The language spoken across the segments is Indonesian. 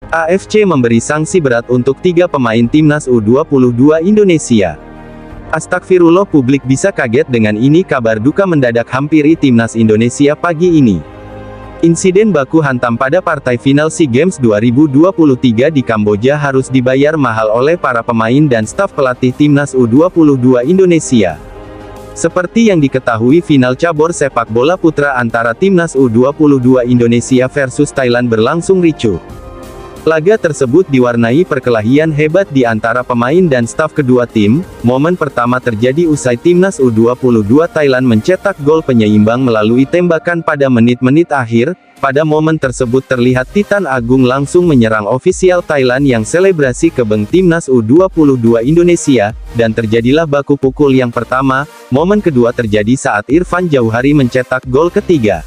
AFC memberi sanksi berat untuk 3 pemain timnas U22 Indonesia. Astagfirullah, publik bisa kaget dengan ini. Kabar duka mendadak hampiri timnas Indonesia pagi ini. Insiden baku hantam pada partai final SEA Games 2023 di Kamboja harus dibayar mahal oleh para pemain dan staf pelatih timnas U22 Indonesia. Seperti yang diketahui, final cabur sepak bola putra antara timnas U22 Indonesia versus Thailand berlangsung ricuh. Laga tersebut diwarnai perkelahian hebat di antara pemain dan staf kedua tim. Momen pertama terjadi usai timnas U22 Thailand mencetak gol penyeimbang melalui tembakan pada menit-menit akhir. Pada momen tersebut terlihat Titan Agung langsung menyerang ofisial Thailand yang selebrasi kebeng timnas U22 Indonesia, dan terjadilah baku pukul yang pertama. Momen kedua terjadi saat Irfan Jauhari mencetak gol ketiga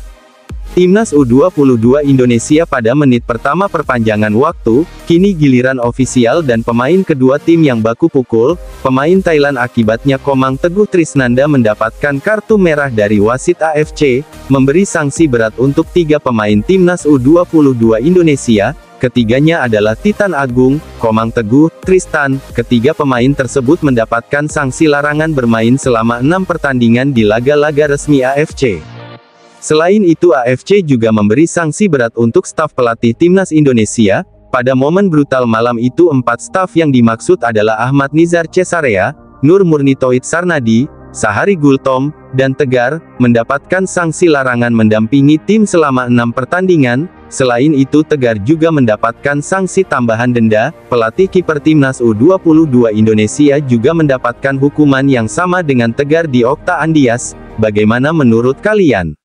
timnas U22 Indonesia pada menit pertama perpanjangan waktu. Kini giliran ofisial dan pemain kedua tim yang baku pukul. Pemain Thailand akibatnya Komang Teguh Trisnanda mendapatkan kartu merah dari wasit AFC, memberi sanksi berat untuk 3 pemain timnas U22 Indonesia. Ketiganya adalah Titan Agung, Komang Teguh, Tristan. Ketiga pemain tersebut mendapatkan sanksi larangan bermain selama 6 pertandingan di laga-laga resmi AFC. Selain itu, AFC juga memberi sanksi berat untuk staf pelatih timnas Indonesia. Pada momen brutal malam itu 4 staf yang dimaksud adalah Ahmad Nizar Cesarea, Nur Murnitoid Sarnadi, Sahari Gultom, dan Tegar, mendapatkan sanksi larangan mendampingi tim selama 6 pertandingan. Selain itu, Tegar juga mendapatkan sanksi tambahan denda. Pelatih kiper timnas U22 Indonesia juga mendapatkan hukuman yang sama dengan Tegar di Okta Andias. Bagaimana menurut kalian?